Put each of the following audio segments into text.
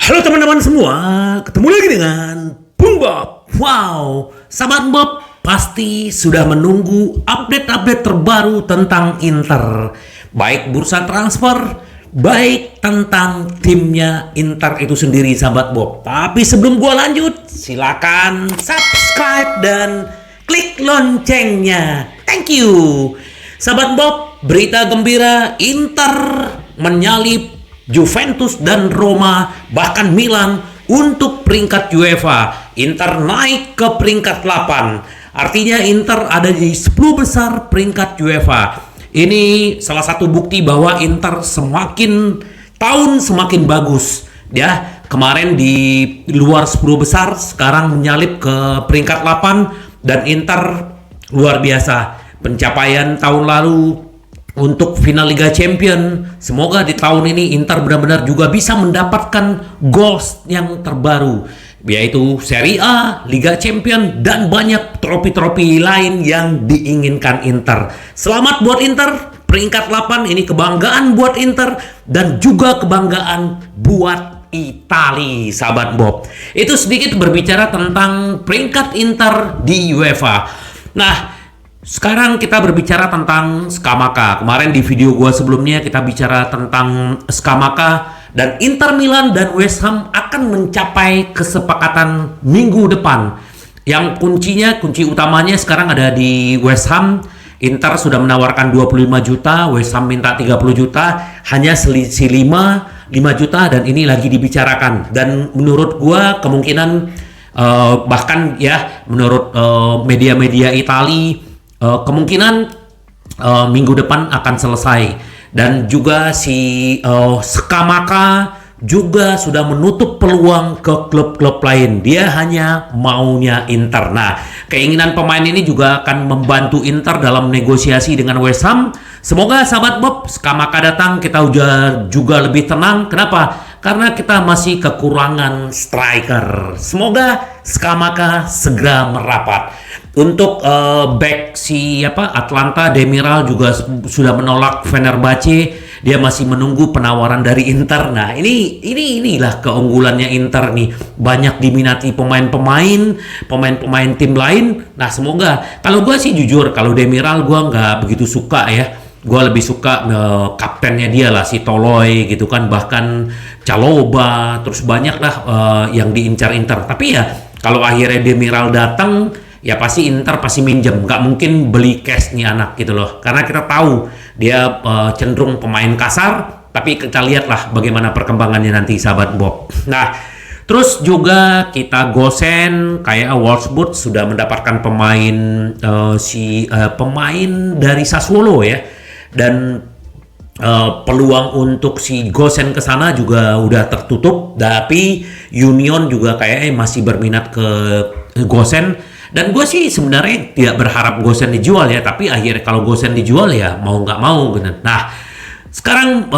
Halo teman-teman semua, ketemu lagi dengan Bung Bob. Wow, sahabat Bob pasti sudah menunggu update-update terbaru tentang Inter. Baik bursa transfer, baik tentang timnya Inter itu sendiri sahabat Bob. Tapi sebelum gua lanjut, silakan subscribe dan klik loncengnya. Thank you. Sahabat Bob, berita gembira Inter menyalip Juventus dan Roma, bahkan Milan untuk peringkat UEFA. Inter naik ke peringkat 8. Artinya Inter ada di 10 besar peringkat UEFA. Ini salah satu bukti bahwa Inter semakin tahun semakin bagus. Ya, kemarin di luar 10 besar, sekarang menyalip ke peringkat 8 dan Inter luar biasa. Pencapaian tahun lalu untuk final Liga Champion, semoga di tahun ini Inter benar-benar juga bisa mendapatkan goals yang terbaru, yaitu Serie A, Liga Champion, dan banyak trofi-trofi lain yang diinginkan Inter. Selamat buat Inter, peringkat 8 ini kebanggaan buat Inter dan juga kebanggaan buat Itali, sahabat Bob. Itu sedikit berbicara tentang peringkat Inter di UEFA. Nah, sekarang kita berbicara tentang Scamacca. Kemarin di video gua sebelumnya kita bicara tentang Scamacca dan Inter Milan dan West Ham akan mencapai kesepakatan minggu depan. Yang kunci utamanya sekarang ada di West Ham. Inter sudah menawarkan 25 juta, West Ham minta 30 juta, hanya selisih 5 juta dan ini lagi dibicarakan. Dan menurut gua kemungkinan bahkan ya menurut media-media Itali kemungkinan minggu depan akan selesai. Dan juga si Scamacca juga sudah menutup peluang ke klub-klub lain. Dia hanya maunya Inter. Nah, keinginan pemain ini juga akan membantu Inter dalam negosiasi dengan West Ham. Semoga sahabat Bob, Scamacca datang, kita juga lebih tenang. Kenapa? Karena kita masih kekurangan striker. Semoga Scamacca segera merapat. Untuk back si Atlanta, Demiral juga sudah menolak Fenerbahce. Dia masih menunggu penawaran dari Inter. Nah, inilah keunggulannya Inter nih. Banyak diminati pemain tim lain. Nah, semoga, kalau gue sih jujur, kalau Demiral gue nggak begitu suka ya. Gue lebih suka kaptennya dia lah, si Toloi gitu kan, bahkan Caloba, terus banyak lah yang diincar Inter. Tapi ya kalau akhirnya Demiral datang, ya pasti Inter pasti minjem, nggak mungkin beli cash nih anak gitu loh. Karena kita tahu dia cenderung pemain kasar, tapi kita lihatlah bagaimana perkembangannya nanti sahabat Bob. Nah, terus juga kita gosen kayak Wolfsburg sudah mendapatkan pemain pemain dari Sassuolo ya. Dan peluang untuk si Gosen ke sana juga udah tertutup, tapi Union juga kayaknya masih berminat ke Gosen. Dan gue sih sebenarnya tidak berharap Gosen dijual ya, tapi akhirnya kalau Gosen dijual ya mau nggak mau gitu. Nah, sekarang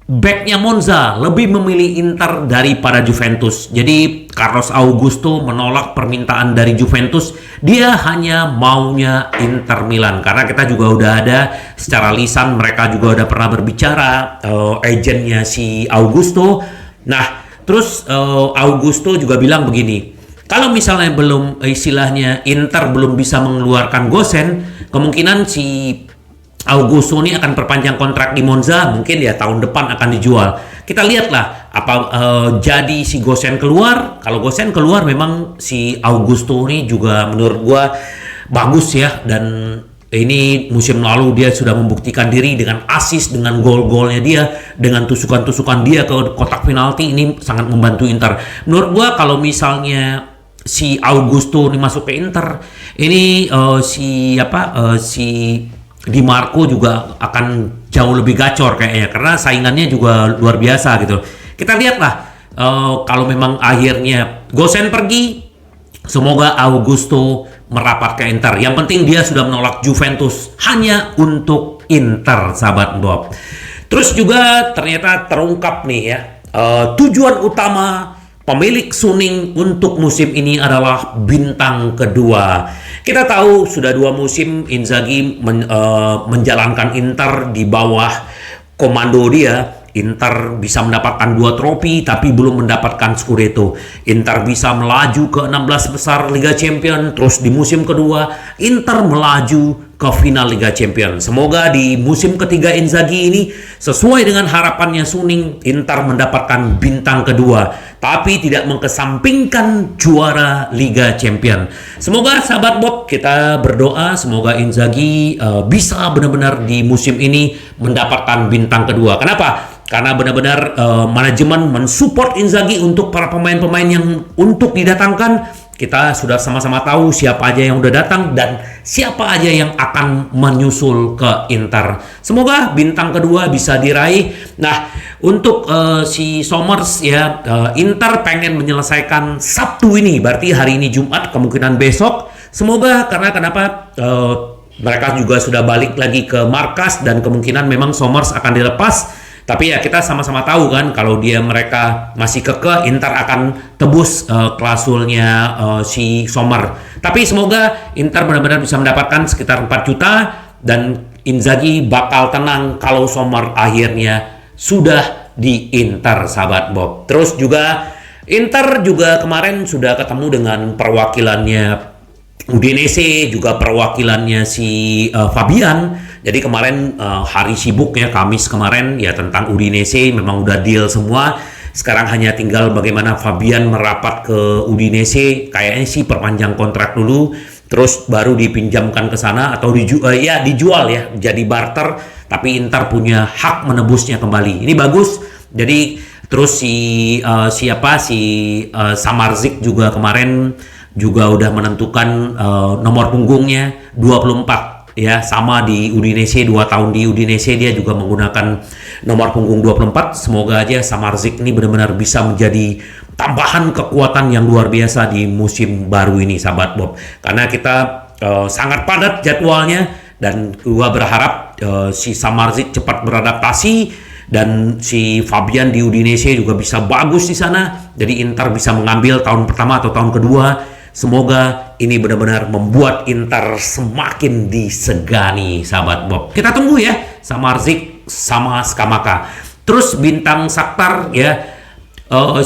backnya Monza lebih memilih Inter daripada Juventus. Jadi Carlos Augusto menolak permintaan dari Juventus. Dia hanya maunya Inter Milan. Karena kita juga udah ada secara lisan, mereka juga udah pernah berbicara, agennya si Augusto. Nah, terus Augusto juga bilang begini, kalau misalnya belum istilahnya Inter belum bisa mengeluarkan Gosen, kemungkinan si Augusto ini akan perpanjang kontrak di Monza, mungkin ya tahun depan akan dijual. Kita lihatlah apa jadi si Gosen keluar. Kalau Gosen keluar memang si Augusto ini juga menurut gua bagus ya, dan ini musim lalu dia sudah membuktikan diri dengan assist, dengan gol-golnya dia, dengan tusukan-tusukan dia ke kotak penalti, ini sangat membantu Inter. Menurut gua kalau misalnya si Augusto ini masuk ke Inter, ini si Di Marco juga akan jauh lebih gacor kayaknya, karena saingannya juga luar biasa gitu. Kita lihatlah kalau memang akhirnya Gosen pergi, semoga Augusto merapat ke Inter. Yang penting dia sudah menolak Juventus hanya untuk Inter, sahabat Bob. Terus juga ternyata terungkap nih ya, tujuan utama pemilik Suning untuk musim ini adalah bintang kedua. Kita tahu sudah 2 musim Inzaghi menjalankan Inter di bawah komando dia. Inter bisa mendapatkan 2 trofi tapi belum mendapatkan Scudetto. Inter bisa melaju ke 16 besar Liga Champions, terus di musim kedua Inter melaju ke final Liga Champions. Semoga di musim ketiga Inzaghi ini sesuai dengan harapannya Suning, Inter mendapatkan bintang kedua tapi tidak mengkesampingkan juara Liga Champions. Semoga sahabat Bob, kita berdoa semoga Inzaghi bisa benar-benar di musim ini mendapatkan bintang kedua. Kenapa? Karena benar-benar manajemen mensupport Inzaghi untuk para pemain-pemain yang untuk didatangkan. Kita sudah sama-sama tahu siapa aja yang udah datang dan siapa aja yang akan menyusul ke Inter. Semoga bintang kedua bisa diraih. Nah, untuk si Somers ya, Inter pengen menyelesaikan Sabtu ini, berarti hari ini Jumat, kemungkinan besok. Semoga, karena kenapa? Mereka juga sudah balik lagi ke markas dan kemungkinan memang Somers akan dilepas. Tapi ya kita sama-sama tahu kan kalau mereka masih kekeh, Inter akan tebus klausulnya si Sommer. Tapi semoga Inter benar-benar bisa mendapatkan sekitar 4 juta dan Inzaghi bakal tenang kalau Sommer akhirnya sudah di Inter, sahabat Bob. Terus juga Inter juga kemarin sudah ketemu dengan perwakilannya Udinese, juga perwakilannya si Fabian. Jadi kemarin hari sibuk ya, Kamis kemarin ya, tentang Udinese memang udah deal semua. Sekarang hanya tinggal bagaimana Fabian merapat ke Udinese, kayaknya sih perpanjang kontrak dulu, terus baru dipinjamkan ke sana atau dijual ya, jadi barter. Tapi Inter punya hak menebusnya kembali. Ini bagus. Jadi terus si Samardzic juga kemarin juga udah menentukan nomor punggungnya 24. Ya, sama di Udinese, 2 tahun di Udinese dia juga menggunakan nomor punggung 24. Semoga aja Samardzic ini benar-benar bisa menjadi tambahan kekuatan yang luar biasa di musim baru ini, sahabat Bob. Karena kita sangat padat jadwalnya dan gua berharap si Samardzic cepat beradaptasi dan si Fabian di Udinese juga bisa bagus di sana. Jadi Inter bisa mengambil tahun pertama atau tahun kedua. Semoga ini benar-benar membuat Inter semakin disegani, sahabat Bob. Kita tunggu ya, Samardzic sama Scamacca. Terus bintang Shakhtar ya,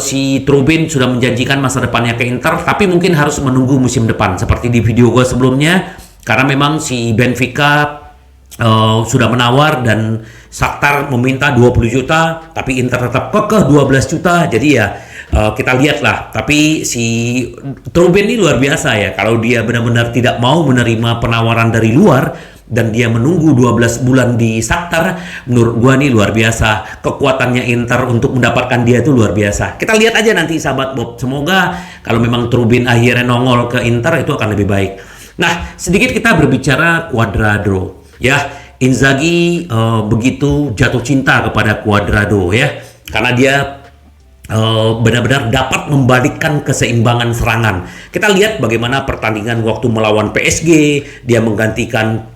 si Trubin sudah menjanjikan masa depannya ke Inter, tapi mungkin harus menunggu musim depan. Seperti di video gue sebelumnya, karena memang si Benfica sudah menawar dan Shakhtar meminta 20 juta, tapi Inter tetap kekeh 12 juta. Jadi ya kita lihatlah. Tapi si Trubin ini luar biasa ya. Kalau dia benar-benar tidak mau menerima penawaran dari luar dan dia menunggu 12 bulan di Shakhtar, menurut gua nih luar biasa. Kekuatannya Inter untuk mendapatkan dia itu luar biasa. Kita lihat aja nanti, sahabat Bob. Semoga kalau memang Trubin akhirnya nongol ke Inter, itu akan lebih baik. Nah, sedikit kita berbicara Cuadrado. Ya, Inzaghi begitu jatuh cinta kepada Cuadrado ya. Karena dia benar-benar dapat membalikkan keseimbangan serangan. Kita lihat bagaimana pertandingan waktu melawan PSG, dia menggantikan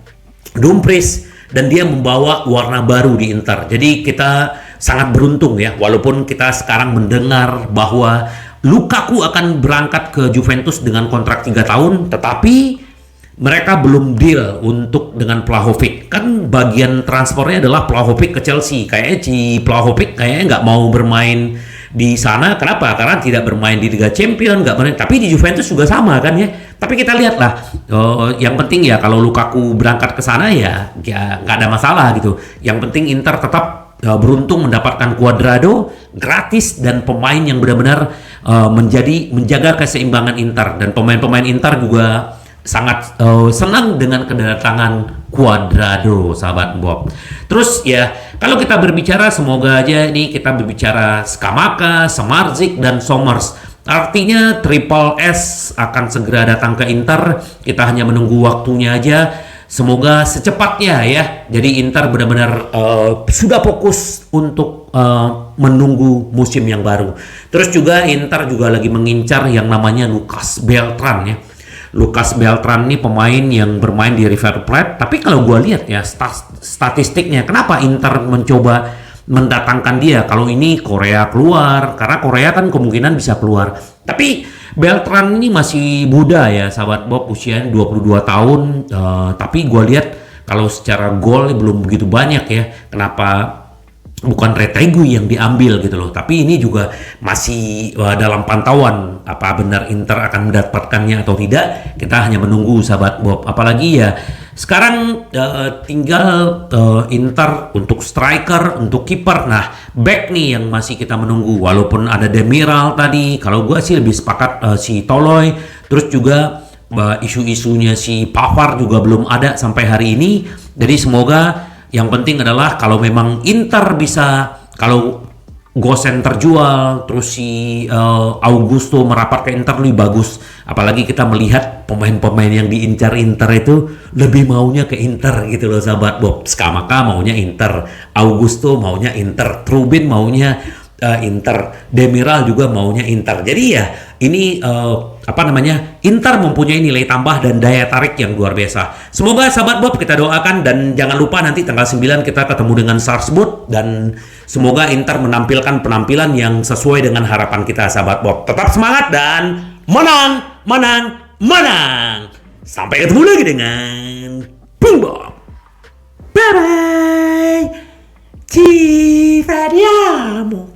Dumfries dan dia membawa warna baru di Inter. Jadi kita sangat beruntung ya, walaupun kita sekarang mendengar bahwa Lukaku akan berangkat ke Juventus dengan kontrak 3 tahun, tetapi mereka belum deal untuk dengan Vlahovic. Kan bagian transfernya adalah Vlahovic ke Chelsea. Kayaknya si Vlahovic kayaknya nggak mau bermain di sana. Kenapa? Karena tidak bermain di Liga Champions, nggak bermain. Tapi di Juventus juga sama kan ya. Tapi kita lihatlah. Yang penting ya kalau Lukaku berangkat ke sana ya nggak ada masalah gitu. Yang penting Inter tetap beruntung mendapatkan Cuadrado gratis dan pemain yang benar-benar menjaga keseimbangan Inter, dan pemain-pemain Inter juga sangat senang dengan kedatangan Cuadrado, sahabat Bob. Terus ya, kalau kita berbicara, semoga aja ini kita berbicara Scamacca, Samardzic, dan Somers. Artinya Triple S akan segera datang ke Inter. Kita hanya menunggu waktunya aja. Semoga secepatnya ya. Jadi Inter benar-benar sudah fokus untuk menunggu musim yang baru. Terus juga Inter juga lagi mengincar yang namanya Lucas Beltran ya. Lucas Beltran ini pemain yang bermain di River Plate, tapi kalau gue lihat ya statistiknya, kenapa Inter mencoba mendatangkan dia? Kalau ini Korea keluar, karena Korea kan kemungkinan bisa keluar. Tapi Beltran ini masih muda ya, sahabat Bob, usianya 22 tahun, tapi gue lihat kalau secara gol belum begitu banyak ya. Kenapa bukan Retegui yang diambil gitu loh, tapi ini juga masih dalam pantauan apa benar Inter akan mendapatkannya atau tidak. Kita hanya menunggu sahabat Bob. Apalagi ya sekarang tinggal Inter untuk striker, untuk kiper. Nah, back nih yang masih kita menunggu. Walaupun ada Demiral tadi, kalau gue sih lebih sepakat si Toloi. Terus juga isu-isunya si Pavard juga belum ada sampai hari ini. Jadi semoga yang penting adalah kalau memang Inter bisa, kalau Gosen terjual, terus si Augusto merapat ke Inter lebih bagus. Apalagi kita melihat pemain-pemain yang diincar Inter itu lebih maunya ke Inter gitu loh sahabat Bob. Skamaka maunya Inter, Augusto maunya Inter, Trubin maunya Inter, Demiral juga maunya Inter. Jadi ya ini Inter mempunyai nilai tambah dan daya tarik yang luar biasa. Semoga sahabat Bob kita doakan, dan jangan lupa nanti tanggal 9 kita ketemu dengan Salzburg, dan semoga Inter menampilkan penampilan yang sesuai dengan harapan kita sahabat Bob. Tetap semangat dan menang, menang, menang. Sampai ketemu lagi dengan Bung Bob. Bye bye. Ci vediamo.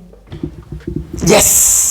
Yes.